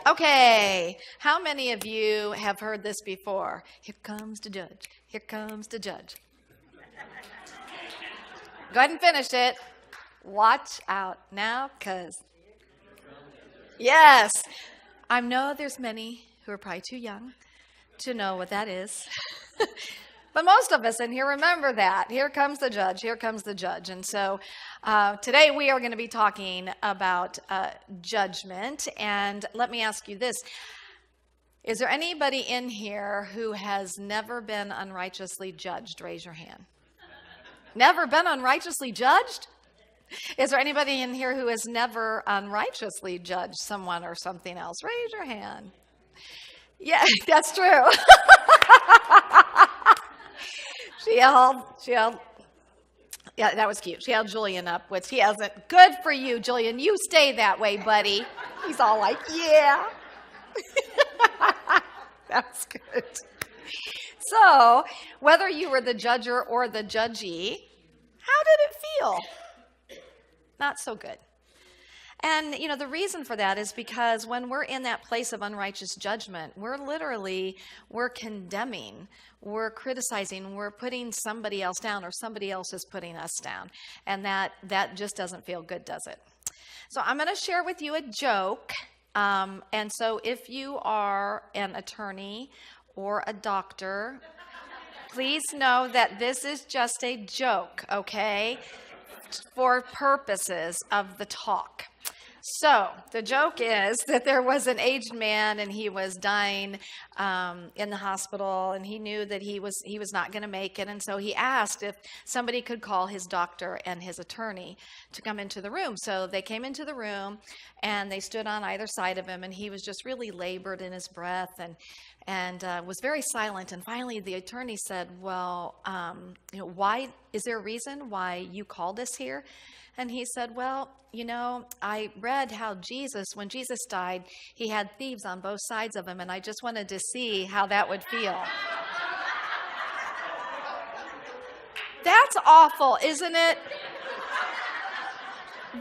Okay, how many of you have heard this before? Here comes the judge. Here comes the judge. Go ahead and finish it. Watch out now, because yes, I know there's many who are probably too young to know what that is. But most of us in here remember that. Here comes the judge. Here comes the judge. And so today we are going to be talking about judgment. And let me ask you this. Is there anybody in here who has never been unrighteously judged? Raise your hand. Never been unrighteously judged? Is there anybody in here who has never unrighteously judged someone or something else? Raise your hand. Yeah, that's true. She held, yeah, that was cute. She held Julian up, which he hasn't. Good for you, Julian. You stay that way, buddy. He's all like, yeah. That's good. So, whether you were the judger or the judgee, how did it feel? Not so good. And, the reason for that is because when we're in that place of unrighteous judgment, we're condemning, we're criticizing, we're putting somebody else down, or somebody else is putting us down. And that just doesn't feel good, does it? So I'm going to share with you a joke. And so if you are an attorney or a doctor, please know that this is just a joke, okay? For purposes of the talk. So the joke is that there was an aged man and he was dying in the hospital, and he knew that he was not going to make it, and so he asked if somebody could call his doctor and his attorney to come into the room. So they came into the room and they stood on either side of him, and he was just really labored in his breath and was very silent. And finally the attorney said, well, why is there a reason why you called us here? And he said, well, I read how when Jesus died, he had thieves on both sides of him, and I just wanted to see how that would feel. That's awful, isn't it?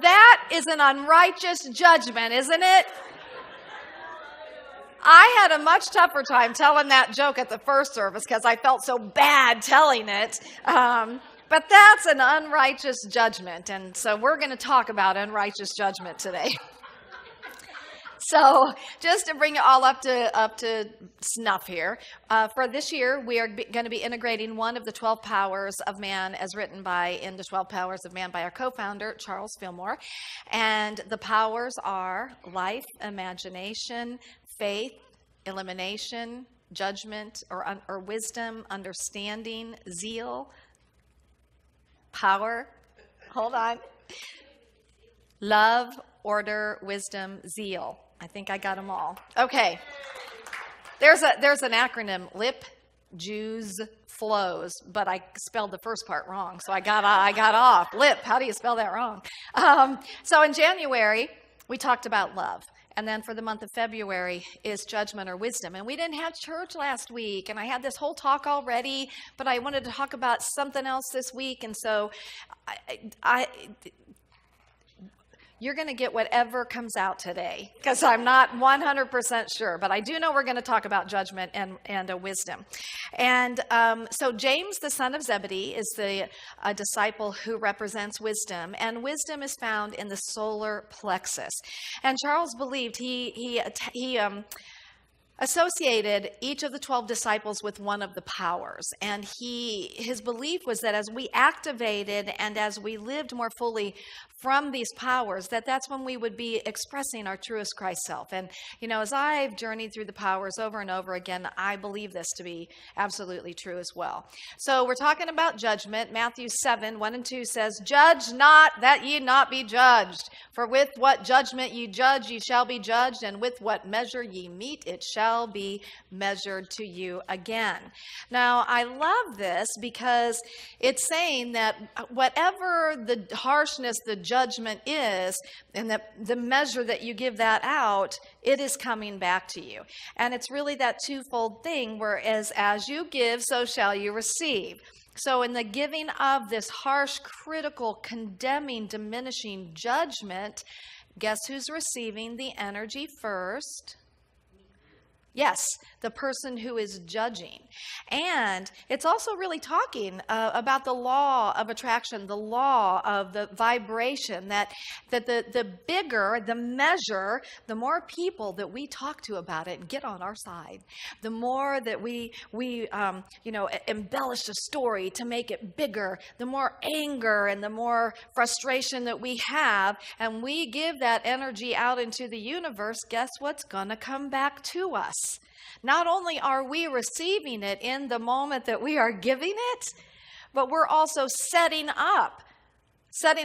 That is an unrighteous judgment, isn't it? I had a much tougher time telling that joke at the first service because I felt so bad telling it. But that's an unrighteous judgment, and so we're going to talk about unrighteous judgment today. So just to bring it all up to snuff here, for this year we are going to be integrating one of the 12 powers of man as written in the 12 powers of man by our co-founder, Charles Fillmore. And the powers are life, imagination, faith, elimination, judgment or wisdom, understanding, zeal, power, hold on, love, order, wisdom, zeal. I think I got them all. Okay. There's an acronym, LIP, Jews, flows, but I spelled the first part wrong, so I got off. LIP, how do you spell that wrong? So in January, we talked about love. And then for the month of February is judgment or wisdom. And we didn't have church last week, and I had this whole talk already, but I wanted to talk about something else this week. And so you're going to get whatever comes out today, because I'm not 100% sure, but I do know we're going to talk about judgment and wisdom. And so James, the son of Zebedee, is the disciple who represents wisdom, and wisdom is found in the solar plexus. And Charles believed he associated each of the 12 disciples with one of the powers. And his belief was that as we activated and as we lived more fully from these powers, that's when we would be expressing our truest Christ self. And, as I've journeyed through the powers over and over again, I believe this to be absolutely true as well. So we're talking about judgment. Matthew 7, 1 and 2 says, "Judge not, that ye not be judged. For with what judgment ye judge, ye shall be judged, and with what measure ye mete, it shall be measured to you again." Now, I love this because it's saying that whatever the harshness, the judgment is, and the measure that you give that out, it is coming back to you. And it's really that twofold thing, whereas as you give, so shall you receive. So in the giving of this harsh, critical, condemning, diminishing judgment, guess who's receiving the energy first? Yes, the person who is judging. And it's also really talking about the law of attraction, the law of the vibration, that the bigger the measure, the more people that we talk to about it and get on our side, the more that we embellish a story to make it bigger, the more anger and the more frustration that we have, and we give that energy out into the universe, guess what's going to come back to us? Not only are we receiving it in the moment that we are giving it, but we're also setting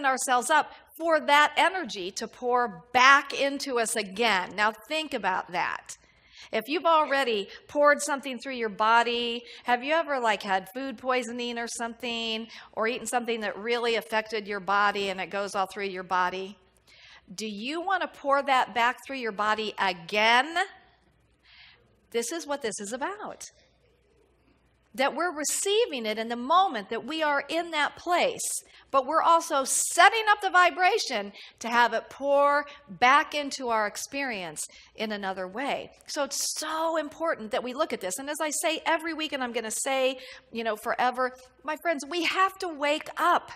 ourselves up for that energy to pour back into us again. Now think about that. If you've already poured something through your body, have you ever had food poisoning or something, or eaten something that really affected your body and it goes all through your body? Do you want to pour that back through your body again? This is what this is about. That we're receiving it in the moment that we are in that place, but we're also setting up the vibration to have it pour back into our experience in another way. So it's so important that we look at this. And as I say every week, and I'm going to say, forever, my friends, we have to wake up.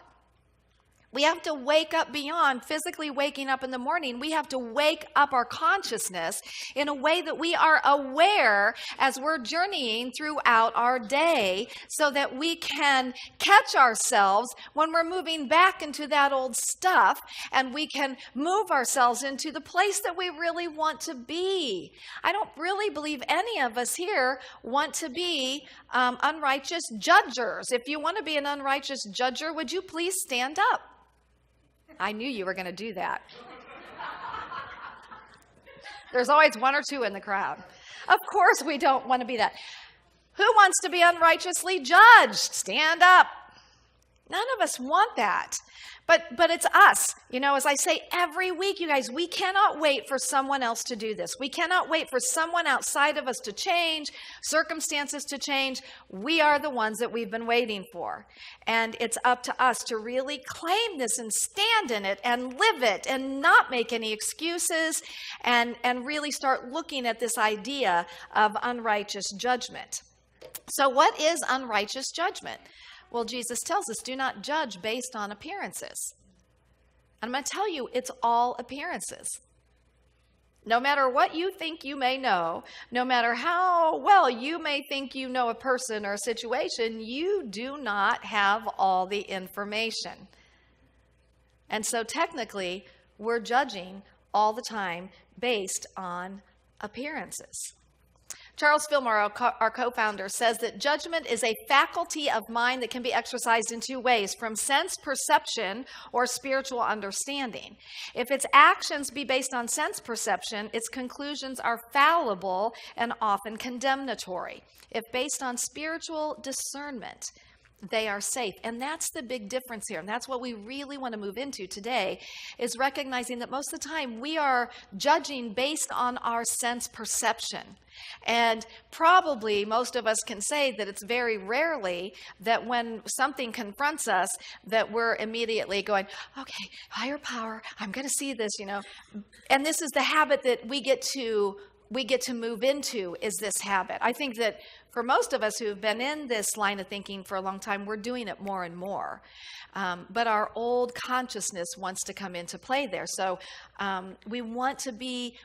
We have to wake up beyond physically waking up in the morning. We have to wake up our consciousness in a way that we are aware as we're journeying throughout our day, so that we can catch ourselves when we're moving back into that old stuff, and we can move ourselves into the place that we really want to be. I don't really believe any of us here want to be unrighteous judgers. If you want to be an unrighteous judger, would you please stand up? I knew you were going to do that. There's always one or two in the crowd. Of course we don't want to be that. Who wants to be unrighteously judged? Stand up. None of us want that. But it's us. As I say every week, you guys, we cannot wait for someone else to do this. We cannot wait for someone outside of us to change, circumstances to change. We are the ones that we've been waiting for. And it's up to us to really claim this and stand in it and live it and not make any excuses, and really start looking at this idea of unrighteous judgment. So what is unrighteous judgment? Well, Jesus tells us, do not judge based on appearances. And I'm going to tell you, it's all appearances. No matter what you think you may know, no matter how well you may think you know a person or a situation, you do not have all the information. And so technically, we're judging all the time based on appearances. Charles Fillmore, our co-founder, says that judgment is a faculty of mind that can be exercised in two ways: from sense perception or spiritual understanding. If its actions be based on sense perception, its conclusions are fallible and often condemnatory. If based on spiritual discernment, they are safe. And that's the big difference here. And that's what we really want to move into today, is recognizing that most of the time we are judging based on our sense perception. And probably most of us can say that it's very rarely that when something confronts us that we're immediately going, okay, higher power, I'm going to see this, And this is the habit that we get to move into, is this habit. I think that for most of us who've been in this line of thinking for a long time, we're doing it more and more. But our old consciousness wants to come into play there. So we want to be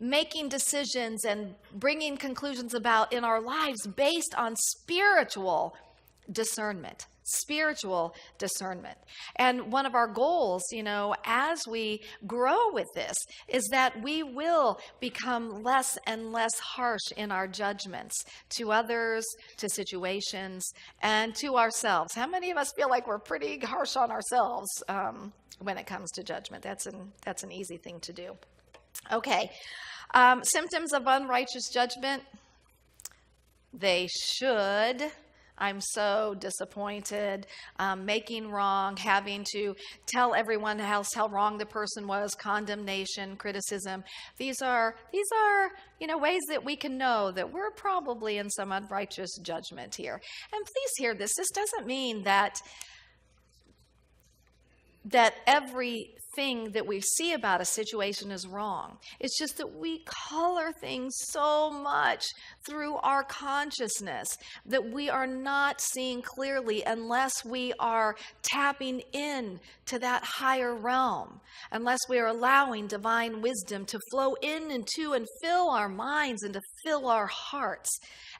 making decisions and bringing conclusions about in our lives based on spiritual discernment. And one of our goals, as we grow with this, is that we will become less and less harsh in our judgments to others, to situations, and to ourselves. How many of us feel like we're pretty harsh on ourselves when it comes to judgment? That's an easy thing to do. Okay, symptoms of unrighteous judgment. They should. I'm so disappointed, making wrong, having to tell everyone else how wrong the person was, condemnation, criticism. These are ways that we can know that we're probably in some unrighteous judgment here. And please hear this. This doesn't mean that everything thing that we see about a situation is wrong. It's just that we color things so much through our consciousness that we are not seeing clearly unless we are tapping in to that higher realm, unless we are allowing divine wisdom to flow in and to and fill our minds and to fill our hearts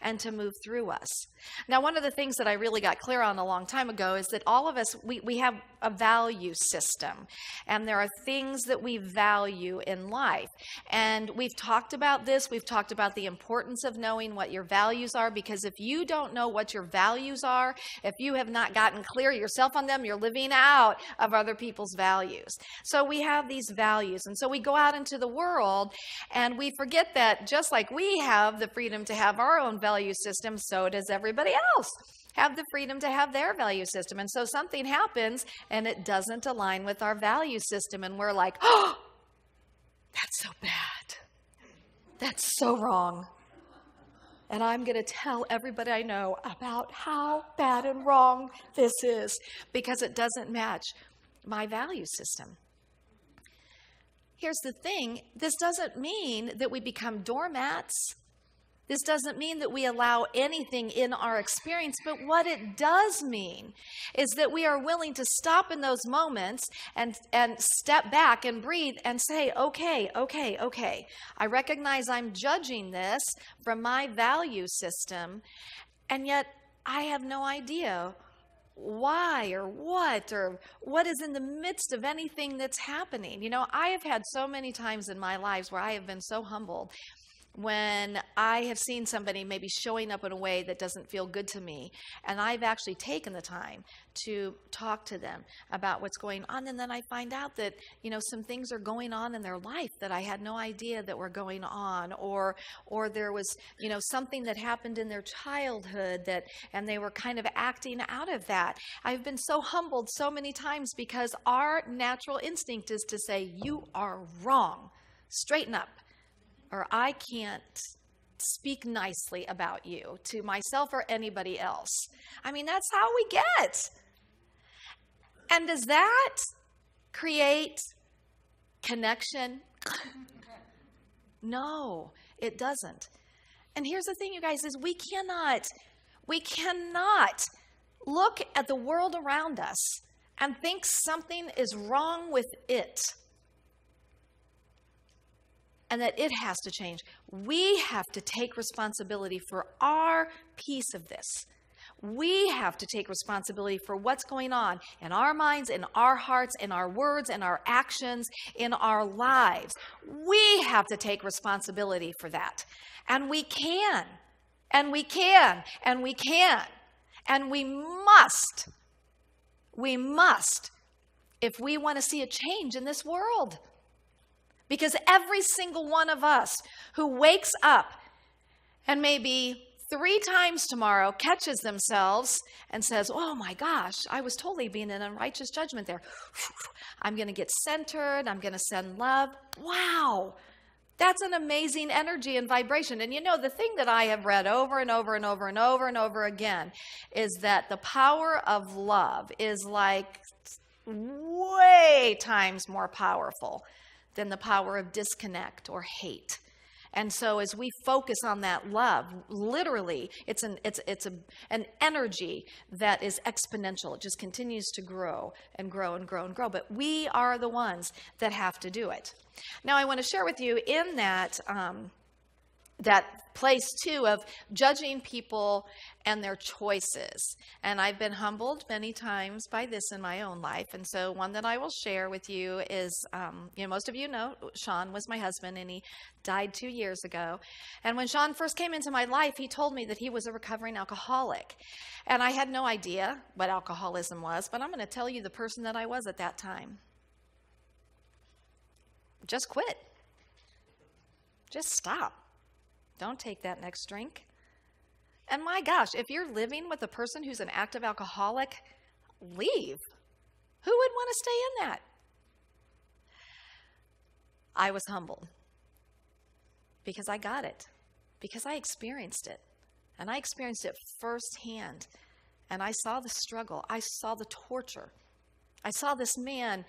and to move through us. Now, one of the things that I really got clear on a long time ago is that all of us, we have a value system, and there are things that we value in life. And we've talked about this. We've talked about the importance of knowing what your values are, because if you don't know what your values are, if you have not gotten clear yourself on them, you're living out of other people's values. So we have these values, and so we go out into the world, and we forget that just like we have the freedom to have our own value system, so does everybody else have the freedom to have their value system. And so something happens and it doesn't align with our value system, and we're like, oh, that's so bad. That's so wrong. And I'm going to tell everybody I know about how bad and wrong this is because it doesn't match my value system. Here's the thing. This doesn't mean that we become doormats. This doesn't mean that we allow anything in our experience, but what it does mean is that we are willing to stop in those moments and step back and breathe and say, okay. I recognize I'm judging this from my value system, and yet I have no idea why or what is in the midst of anything that's happening. You know, I have had so many times in my lives where I have been so humbled when I have seen somebody maybe showing up in a way that doesn't feel good to me, and I've actually taken the time to talk to them about what's going on, and then I find out that, you know, some things are going on in their life that I had no idea that were going on, or there was, you know, something that happened in their childhood and they were kind of acting out of that. I've been so humbled so many times because our natural instinct is to say, you are wrong, straighten up, or I can't speak nicely about you to myself or anybody else. I mean, that's how we get. And does that create connection? No, it doesn't. And here's the thing, you guys, is we cannot look at the world around us and think something is wrong with it and that it has to change. We have to take responsibility for our piece of this. We have to take responsibility for what's going on in our minds, in our hearts, in our words, in our actions, in our lives. We have to take responsibility for that. And we can, and we can, and we can, and we must, if we want to see a change in this world. Because every single one of us who wakes up and maybe 3 times tomorrow catches themselves and says, oh my gosh, I was totally being in unrighteous judgment there. I'm going to get centered. I'm going to send love. Wow. That's an amazing energy and vibration. And you know, the thing that I have read over and over and over and over and over again is that the power of love is like way times more powerful than the power of disconnect or hate. And so as we focus on that love, literally, it's an energy that is exponential. It just continues to grow and grow and grow and grow. But we are the ones that have to do it. Now, I want to share with you in that place too of judging people and their choices. And I've been humbled many times by this in my own life. And so one that I will share with you is, most of you know, Sean was my husband, and he died 2 years ago. And when Sean first came into my life, he told me that he was a recovering alcoholic. And I had no idea what alcoholism was, but I'm going to tell you the person that I was at that time. Just quit. Just stop. Don't take that next drink. And my gosh, if you're living with a person who's an active alcoholic, leave. Who would want to stay in that? I was humbled because I got it, because I experienced it. And I experienced it firsthand. And I saw the struggle. I saw the torture. I saw this man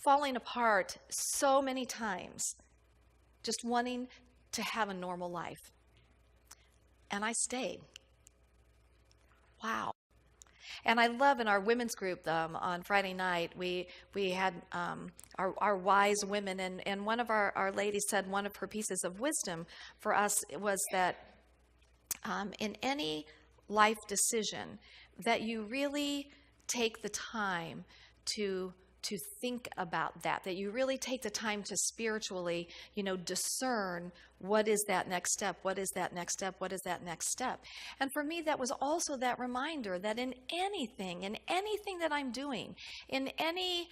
falling apart so many times, just wanting to have a normal life. And I stayed. Wow. And I love in our women's group on Friday night, we had our wise women, and one of our ladies said one of her pieces of wisdom for us was that in any life decision, that you really take the time to think about that you really take the time to spiritually, discern what is that next step, what is that next step, what is that next step. And for me, that was also that reminder that in anything that I'm doing, in any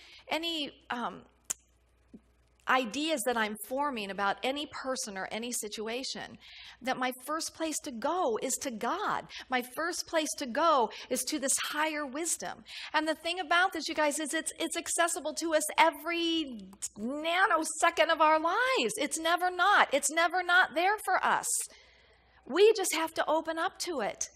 ideas that I'm forming about any person or any situation, that my first place to go is to God. My first place to go is to this higher wisdom. And the thing about this, you guys, is it's accessible to us every nanosecond of our lives. It's never not there for us. We just have to open up to it.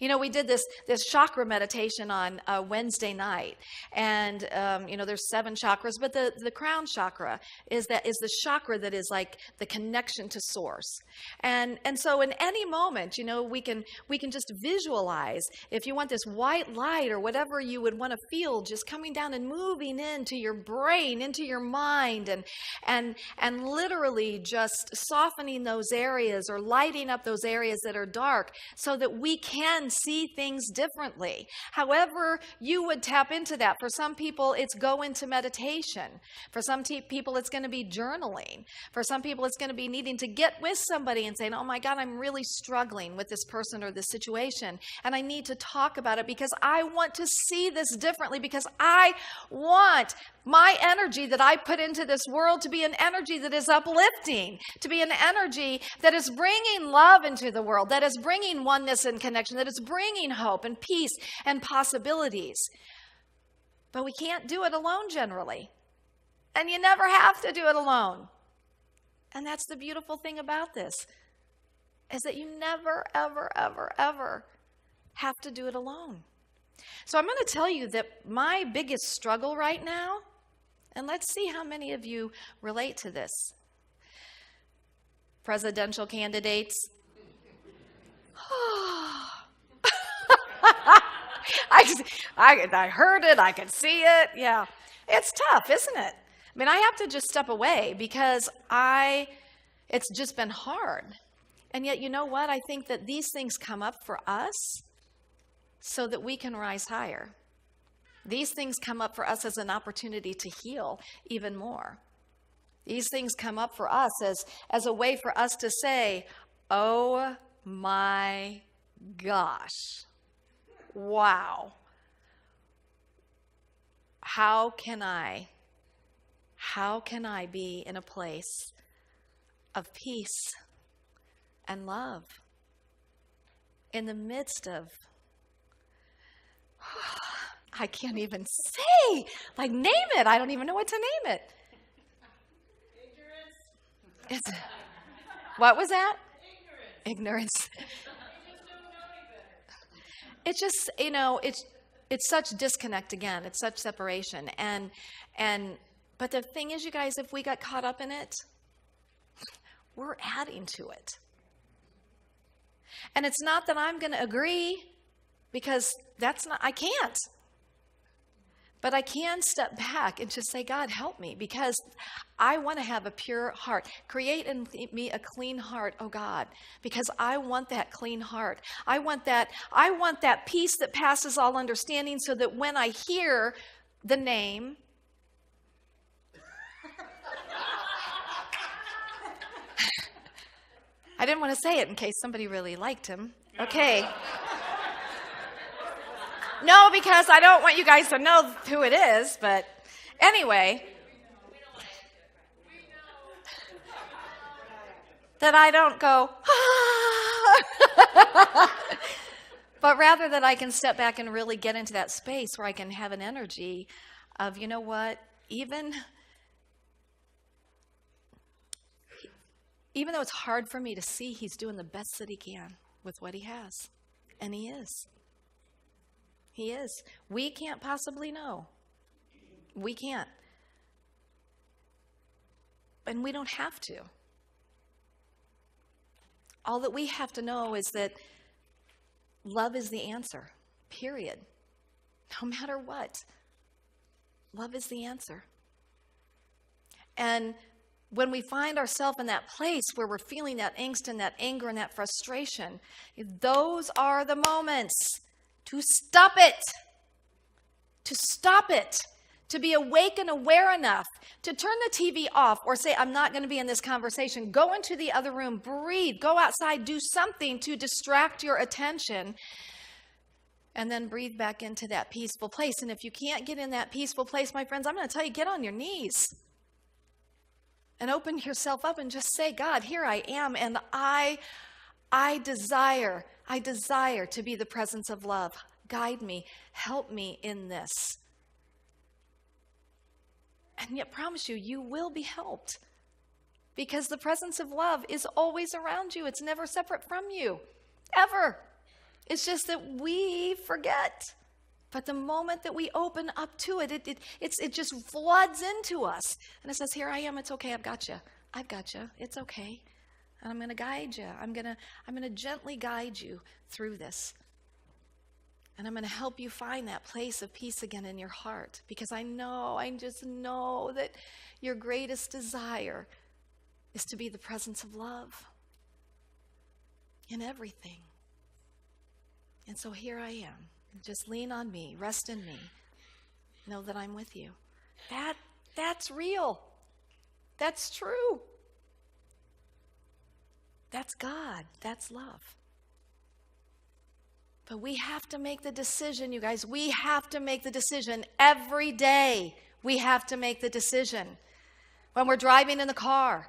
We did this chakra meditation on Wednesday night, and there's 7 chakras, but the crown chakra is the chakra that is like the connection to source, and so in any moment, we can just visualize, if you want this white light or whatever you would want to feel, just coming down and moving into your brain, into your mind, and literally just softening those areas or lighting up those areas that are dark, so that we can see things differently. However you would tap into that. For some people, it's go into meditation. For some people, it's going to be journaling. For some people, it's going to be needing to get with somebody and saying, oh my God, I'm really struggling with this person or this situation, and I need to talk about it because I want to see this differently, because I want my energy that I put into this world to be an energy that is uplifting, to be an energy that is bringing love into the world, that is bringing oneness and connection, that is bringing hope and peace and possibilities. But we can't do it alone generally. And you never have to do it alone. And that's the beautiful thing about this, is that you never, ever, ever, ever have to do it alone. So I'm going to tell you that my biggest struggle right now, and let's see how many of you relate to this. Presidential candidates. I heard it. I could see it. Yeah. It's tough, isn't it? I mean, I have to just step away because it's just been hard. And yet, you know what? I think that these things come up for us so that we can rise higher. These things come up for us as an opportunity to heal even more. These things come up for us as a way for us to say, oh my gosh, wow. How can I be in a place of peace and love in the midst of, I can't even say, name it. I don't even know what to name it. Ignorance. What was that? Ignorance. It's just, it's such disconnect again. It's such separation. But the thing is, you guys, if we got caught up in it, we're adding to it. And it's not that I'm going to agree, because I can't. But I can step back and just say, God, help me, because I want to have a pure heart. Create in me a clean heart, oh God, because I want that clean heart. I want that peace that passes all understanding, so that when I hear the name, I didn't want to say it in case somebody really liked him. Okay. No, because I don't want you guys to know who it is, but anyway. That I don't go, but rather that I can step back and really get into that space where I can have an energy of, you know what, even though it's hard for me to see, he's doing the best that he can with what he has. And he is. He is. We can't possibly know. We can't. And we don't have to. All that we have to know is that love is the answer, period. No matter what, love is the answer. And when we find ourselves in that place where we're feeling that angst and that anger and that frustration, those are the moments to stop it. To stop it. To be awake and aware enough to turn the TV off or say, I'm not going to be in this conversation. Go into the other room, breathe, go outside, do something to distract your attention, and then breathe back into that peaceful place. And if you can't get in that peaceful place, my friends, I'm going to tell you, get on your knees and open yourself up and just say, God, here I am, and I desire to be the presence of love. Guide me, help me in this. And yet, promise you, you will be helped. Because the presence of love is always around you. It's never separate from you. Ever. It's just that we forget. But the moment that we open up to it, it just floods into us. And it says, here I am, it's okay, I've got you. I've got you. It's okay. And I'm going to guide you. I'm going to gently guide you through this. And I'm going to help you find that place of peace again in your heart. Because I just know that your greatest desire is to be the presence of love in everything. And so here I am. Just lean on me, rest in me. Know that I'm with you. That's real. That's true. That's God. That's love. But we have to make the decision, you guys. We have to make the decision every day. We have to make the decision. When we're driving in the car,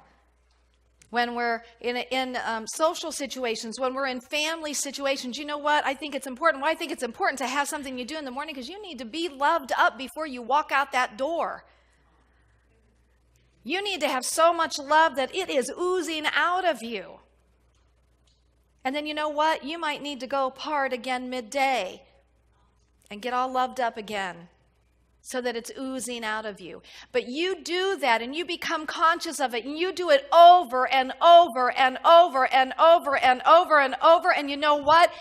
when we're in social situations, when we're in family situations, you know what? I think it's important. Well, I think it's important to have something you do in the morning because you need to be loved up before you walk out that door. You need to have so much love that it is oozing out of you. And then you know what? You might need to go part again midday and get all loved up again so that it's oozing out of you. But you do that and you become conscious of it and you do it over and over and over and over and over and over. And you know what?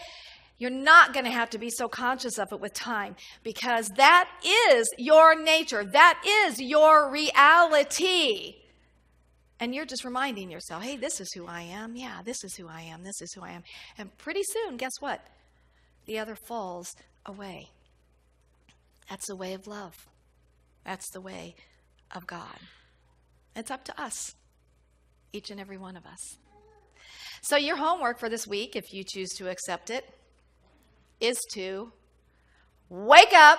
You're not going to have to be so conscious of it with time because that is your nature. That is your reality. And you're just reminding yourself, hey, this is who I am. Yeah, this is who I am. This is who I am. And pretty soon, guess what? The other falls away. That's the way of love. That's the way of God. It's up to us, each and every one of us. So your homework for this week, if you choose to accept it, is to wake up,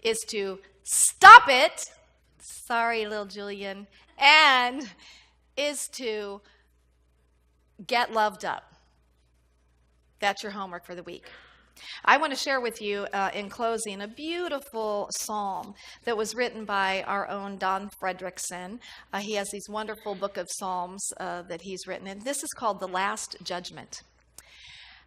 is to stop it. Sorry, little Julian. And is to get loved up. That's your homework for the week. I want to share with you in closing a beautiful psalm that was written by our own Don Fredrickson. He has these wonderful book of psalms that he's written, and this is called The Last Judgment.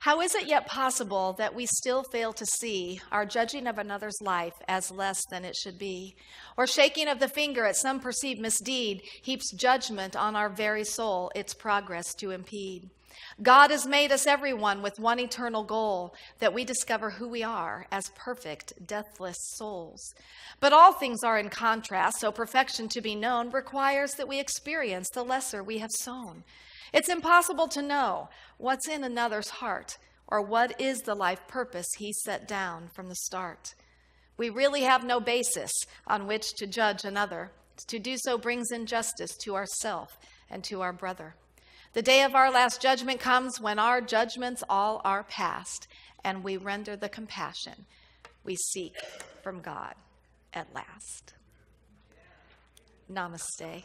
How is it yet possible that we still fail to see our judging of another's life as less than it should be? Or shaking of the finger at some perceived misdeed heaps judgment on our very soul, its progress to impede. God has made us everyone with one eternal goal, that we discover who we are as perfect, deathless souls. But all things are in contrast, so perfection to be known requires that we experience the lesser we have sown. It's impossible to know what's in another's heart or what is the life purpose he set down from the start. We really have no basis on which to judge another. To do so brings injustice to ourself and to our brother. The day of our last judgment comes when our judgments all are past and we render the compassion we seek from God at last. Namaste.